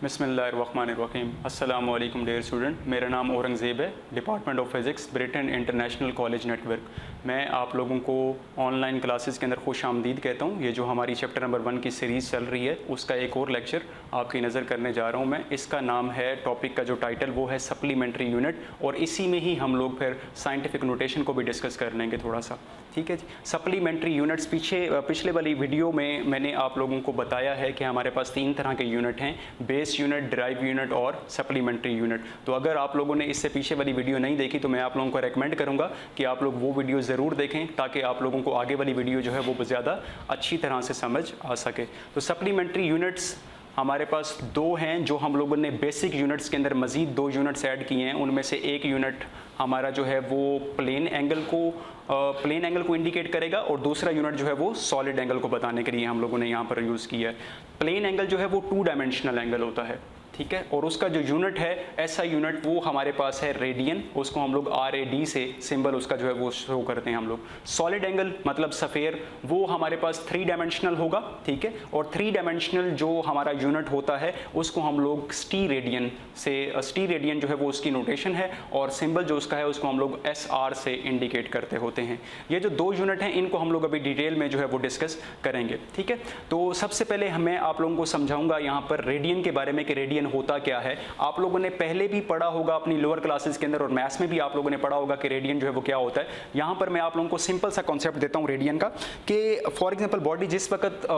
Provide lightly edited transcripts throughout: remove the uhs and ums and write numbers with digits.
बिस्मिल्लाहिर्रहमानिर्रहीम। अस्सलामु अलैकुम डियर स्टूडेंट, मेरा नाम औरंगज़ेब है, department of physics, Britain international college network. मैं आप लोगों को ऑनलाइन क्लासेस के अंदर खुश आमदीद कहता हूँ। ये जो हमारी चैप्टर नंबर 1 की सीरीज़ चल रही है उसका एक और लेक्चर आपकी नज़र करने जा रहा हूँ मैं। इसका नाम है, टॉपिक का जो टाइटल वो है सप्लीमेंट्री यूनिट, और इसी में ही हम लोग फिर साइंटिफिक नोटेशन को भी डिस्कस कर लेंगे थोड़ा सा, ठीक है जी। सप्लीमेंट्री यूनिट्स, पिछले वाली वीडियो में मैंने आप लोगों को बताया है कि हमारे पास 3 तरह के यूनिट हैं, बेस यूनिट, ड्राइव यूनिट और सप्लीमेंट्री यूनिट। तो अगर आप लोगों ने इससे पीछे वाली वीडियो नहीं देखी तो मैं आप लोगों को रेकमेंड करूंगा कि आप लोग वो वीडियो ज़रूर देखें, ताकि आप लोगों को आगे वाली वीडियो जो है वो ज़्यादा अच्छी तरह से समझ आ सके। तो सप्लीमेंट्री यूनिट्स हमारे पास 2 हैं, जो हम लोगों ने बेसिक यूनिट्स के अंदर मज़ीद 2 यूनिट्स ऐड किए हैं। उनमें से एक यूनिट हमारा जो है वो प्लेन एंगल को इंडिकेट करेगा, और दूसरा यूनिट जो है वो सॉलिड एंगल को बताने के लिए हम लोगों ने यहाँ पर यूज़ किया है। प्लेन एंगल जो है वो 2 डायमेंशनल एंगल होता है, ठीक है, और उसका जो यूनिट है, ऐसा यूनिट वो हमारे पास है रेडियन, उसको हम लोग RAD से सिंबल उसका जो है वो शो करते हैं हम लोग। सॉलिड एंगल मतलब सफ़ेयर, वो हमारे पास 3 डायमेंशनल होगा, ठीक है, और 3 डायमेंशनल जो हमारा यूनिट होता है उसको हम लोग स्टी रेडियन जो है वो उसकी नोटेशन है, और सिंबल जो उसका है उसको हम लोग SR से इंडिकेट करते होते हैं। ये जो 2 यूनिट हैं इनको हम लोग अभी डिटेल में जो है वो डिस्कस करेंगे, ठीक है। तो सबसे पहले मैं आप लोगों को समझाऊंगा यहाँ पर रेडियन के बारे में कि रेडियन होता क्या है। आप लोगों ने पहले भी पढ़ा होगा अपनी लोअर क्लासेस के अंदर, और मैथ्स में भी आप लोगों ने पढ़ा होगा कि रेडियन जो है वो क्या होता है। यहाँ पर मैं आप लोगों को सिंपल सा कॉन्सेप्ट देता हूँ रेडियन का, कि फॉर एग्जांपल बॉडी जिस वक्त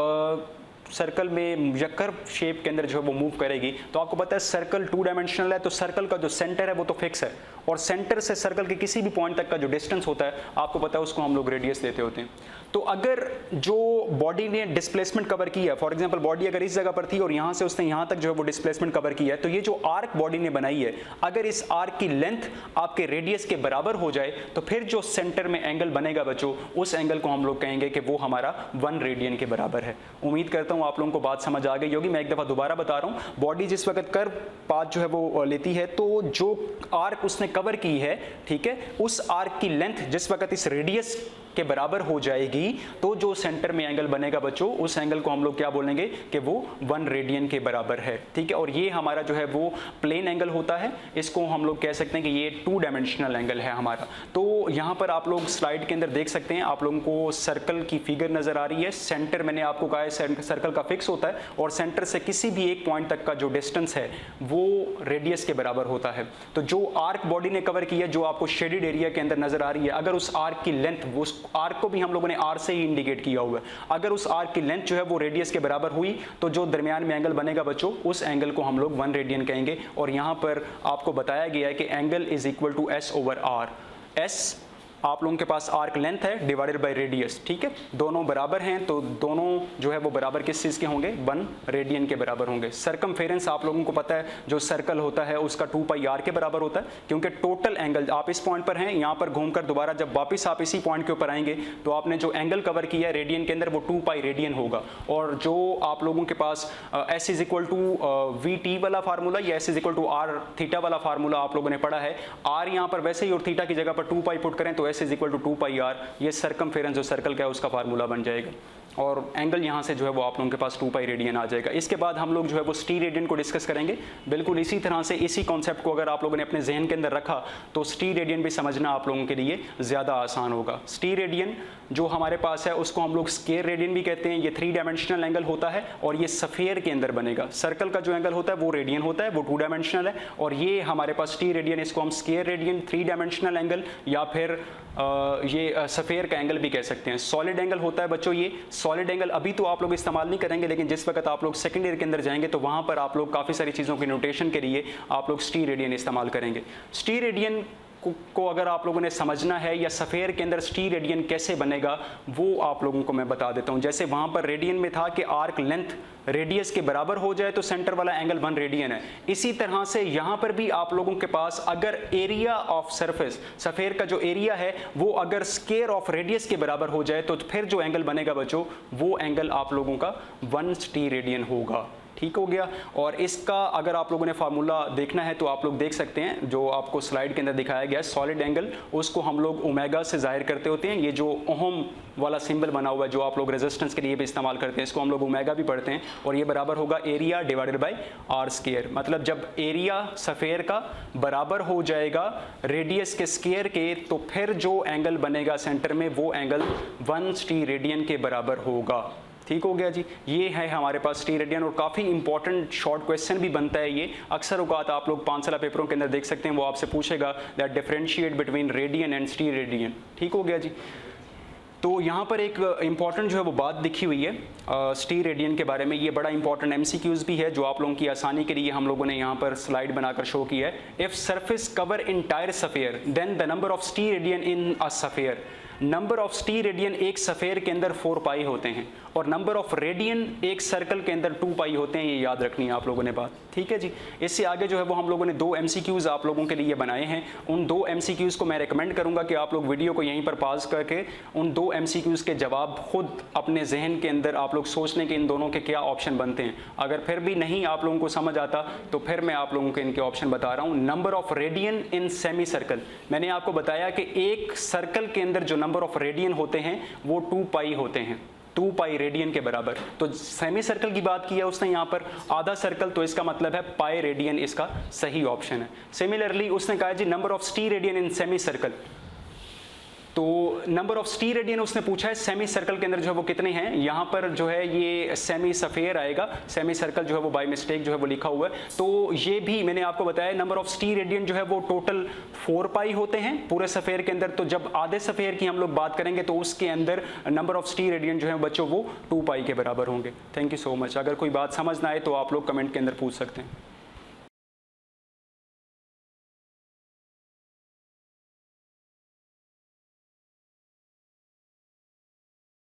सर्कल में या कर्व शेप के अंदर जो है वो मूव करेगी, तो आपको पता है सर्कल 2 डायमेंशनल है, तो सर्कल का जो सेंटर है वो तो फिक्स है, और सेंटर से सर्कल के किसी भी पॉइंट तक का जो डिस्टेंस होता है आपको पता है उसको हम लोग रेडियस देते होते हैं। तो अगर जो बॉडी ने डिस्प्लेसमेंट कवर किया है, फॉर एग्जांपल बॉडी अगर इस जगह पर थी और यहाँ से उसने यहाँ तक जो है वो डिस्प्लेसमेंट कवर किया है, तो ये जो आर्क बॉडी ने बनाई है, अगर इस आर्क की लेंथ आपके रेडियस के बराबर हो जाए तो फिर जो सेंटर में एंगल बनेगा बच्चों, उस एंगल को हम लोग कहेंगे कि वो हमारा 1 रेडियन के बराबर है। उम्मीद करता हूँ आप लोगों को बात समझ आ गई होगी। मैं एक दफ़ा दोबारा बता रहा हूँ, बॉडी जिस वक्त कर्व पाथ जो है वो लेती है, तो जो आर्क उसने कवर की है, ठीक है, उस आर्क की लेंथ जिस वक्त इस रेडियस के बराबर हो जाएगी, तो जो सेंटर में एंगल बनेगा बच्चों, उस एंगल को हम लोग क्या बोलेंगे कि वो 1 रेडियन के बराबर है, ठीक है। और ये हमारा जो है वो प्लेन एंगल होता है, इसको हम लोग कह सकते हैं कि ये 2 डायमेंशनल एंगल है हमारा। तो यहाँ पर आप लोग स्लाइड के अंदर देख सकते हैं, आप लोगों को सर्कल की फिगर नजर आ रही है। सेंटर मैंने आपको कहा है सर्कल का फिक्स होता है, और सेंटर से किसी भी एक पॉइंट तक का जो डिस्टेंस है वो रेडियस के बराबर होता है। तो जो आर्क बॉडी ने कवर किया, जो आपको शेडेड एरिया के अंदर नजर आ रही है, अगर उस आर्क की लेंथ, वो आर्क को भी हम लोगों ने R से ही इंडिकेट किया हुआ है, अगर उस आर्क की लेंथ जो है वो रेडियस के बराबर हुई, तो जो दरमियान में एंगल बनेगा बच्चों, उस एंगल को हम लोग 1 रेडियन कहेंगे। और यहाँ पर आपको बताया गया है कि angle is equal to S/R। S आप लोगों के पास आर्क लेंथ है डिवाइडेड बाय रेडियस, ठीक है, दोनों बराबर हैं, तो दोनों जो है वो बराबर किस चीज़ के होंगे, 1 रेडियन के बराबर होंगे। सरकमफेरेंस आप लोगों को पता है, जो सर्कल होता है उसका 2πr के बराबर होता है, क्योंकि टोटल एंगल, आप इस पॉइंट पर हैं, यहाँ पर घूमकर दोबारा जब वापस आप इसी पॉइंट के ऊपर आएंगे तो आपने जो एंगल कवर किया है रेडियन के अंदर, वो 2π रेडियन होगा। और जो आप लोगों के पास S is equal to VT वाला फार्मूला या S is equal to R theta वाला फार्मूला आप लोगों ने पढ़ा है, R यहाँ पर वैसे ही और थीटा की जगह पर 2π पुट करें तो S is equal to 2πr, ये सरकमफेरेंस जो सर्कल का है उसका फार्मूला बन जाएगा, और एंगल यहाँ से जो है वो आप लोगों के पास 2π रेडियन आ जाएगा। इसके बाद हम लोग जो है वो स्टी रेडियन को डिस्कस करेंगे। बिल्कुल इसी तरह से, इसी कॉन्सेप्ट को अगर आप लोगों ने अपने जहन के अंदर रखा तो स्टी रेडियन भी समझना आप लोगों के लिए ज़्यादा आसान होगा। स्टी रेडियन जो हमारे पास है उसको हम लोग स्केयर रेडियन भी कहते हैं। ये 3 डायमेंशनल एंगल होता है, और ये सफ़ेयर के अंदर बनेगा। सर्कल का जो एंगल होता है वो रेडियन होता है, वो 2 डायमेंशनल है, और ये हमारे पास स्टी रेडियन, इसको हम स्केयर रेडियन 3 डायमेंशनल एंगल या फिर ये सफ़ेयर का एंगल भी कह सकते हैं। सॉलिड एंगल होता है बच्चों, ये सॉलिड एंगल अभी तो आप लोग इस्तेमाल नहीं करेंगे, लेकिन जिस वक्त आप लोग सेकंड ईयर के अंदर जाएंगे तो वहाँ पर आप लोग काफ़ी सारी चीज़ों की नोटेशन के लिए आप लोग स्टी रेडियन इस्तेमाल करेंगे। स्टी रेडियन को अगर आप लोगों ने समझना है, या सफ़ेयर के अंदर स्टी रेडियन कैसे बनेगा, वो आप लोगों को मैं बता देता हूँ। जैसे वहाँ पर रेडियन में था कि आर्क लेंथ रेडियस के बराबर हो जाए तो सेंटर वाला एंगल 1 रेडियन है, इसी तरह से यहाँ पर भी आप लोगों के पास अगर एरिया ऑफ सरफेस, सफ़ेयर का जो एरिया है वो अगर स्केयर ऑफ रेडियस के बराबर हो जाए तो फिर जो एंगल बनेगा बच्चों, वो एंगल आप लोगों का 1 स्टी रेडियन होगा, ठीक हो गया। और इसका अगर आप लोगों ने फार्मूला देखना है तो आप लोग देख सकते हैं, जो आपको स्लाइड के अंदर दिखाया गया है, सॉलिड एंगल उसको हम लोग ओमेगा से जाहिर करते होते हैं। ये जो ओहम वाला सिंबल बना हुआ है जो आप लोग रेजिस्टेंस के लिए भी इस्तेमाल करते हैं, इसको हम लोग ओमेगा भी पढ़ते हैं, और ये बराबर होगा area divided by R square. मतलब जब एरिया सफ़ेयर का बराबर हो जाएगा रेडियस के स्क्वायर के, तो फिर जो एंगल बनेगा सेंटर में वो एंगल 1 टी रेडियन के बराबर होगा। ठीक हो गया जी, ये है हमारे पास टी रेडियन। और काफ़ी इंपॉर्टेंट शॉर्ट क्वेश्चन भी बनता है ये। अक्सर औकात आप लोग 5 साल पेपरों के अंदर देख सकते हैं, वो आपसे पूछेगा that differentiate between radian and T radian. ठीक हो गया जी। तो यहाँ पर एक इम्पॉर्टेंट जो है वो बात लिखी हुई है टी रेडियन के बारे में। ये बड़ा इंपॉर्टेंट एमसीक्यूज भी है जो आप लोगों की आसानी के लिए हम लोगों ने यहाँ पर स्लाइड बनाकर शो किया है। If surface cover entire sphere then the number of T radian in a sphere. Number of T radian एक सफ़ेयर के अंदर 4 पाई होते हैं, और नंबर ऑफ रेडियन एक सर्कल के अंदर 2 पाई होते हैं। ये याद रखनी है आप लोगों ने बात। ठीक है जी। इससे आगे जो है वो हम लोगों ने 2 एमसीक्यूज़ आप लोगों के लिए बनाए हैं। उन 2 एमसीक्यूज़ को मैं रिकमेंड करूंगा कि आप लोग वीडियो को यहीं पर पॉज करके उन 2 एमसीक्यूज़ के जवाब खुद अपने जहन के अंदर आप लोग सोच लें कि इन दोनों के क्या ऑप्शन बनते हैं। अगर फिर भी नहीं आप लोगों को समझ आता तो फिर मैं आप लोगों के इनके ऑप्शन बता रहा हूँ। Number of radian in semi circle, मैंने आपको बताया कि एक सर्कल के अंदर जो नंबर ऑफ रेडियन होते हैं वो 2 पाई होते हैं, 2 पाई रेडियन के बराबर। तो सेमी सर्कल की बात की है उसने यहाँ पर, आधा सर्कल, तो इसका मतलब है पाई रेडियन इसका सही ऑप्शन है। सिमिलरली उसने कहा जी number of T radian in semicircle, तो नंबर ऑफ टी रेडियन उसने पूछा है सेमी सर्कल के अंदर जो है वो कितने हैं। यहाँ पर जो है ये सेमी सफेयर आएगा, सेमी सर्कल जो है वो बाय मिस्टेक जो है वो लिखा हुआ है। तो ये भी मैंने आपको बताया नंबर ऑफ टी रेडियन जो है वो टोटल 4 पाई होते हैं पूरे सफेयर के अंदर। तो जब आधे सफेयर की हम लोग बात करेंगे तो उसके अंदर नंबर ऑफ टी रेडियन जो है बच्चों वो 2 पाई के बराबर होंगे। Thank you so much. अगर कोई बात समझ ना आए तो आप लोग कमेंट के अंदर पूछ सकते हैं।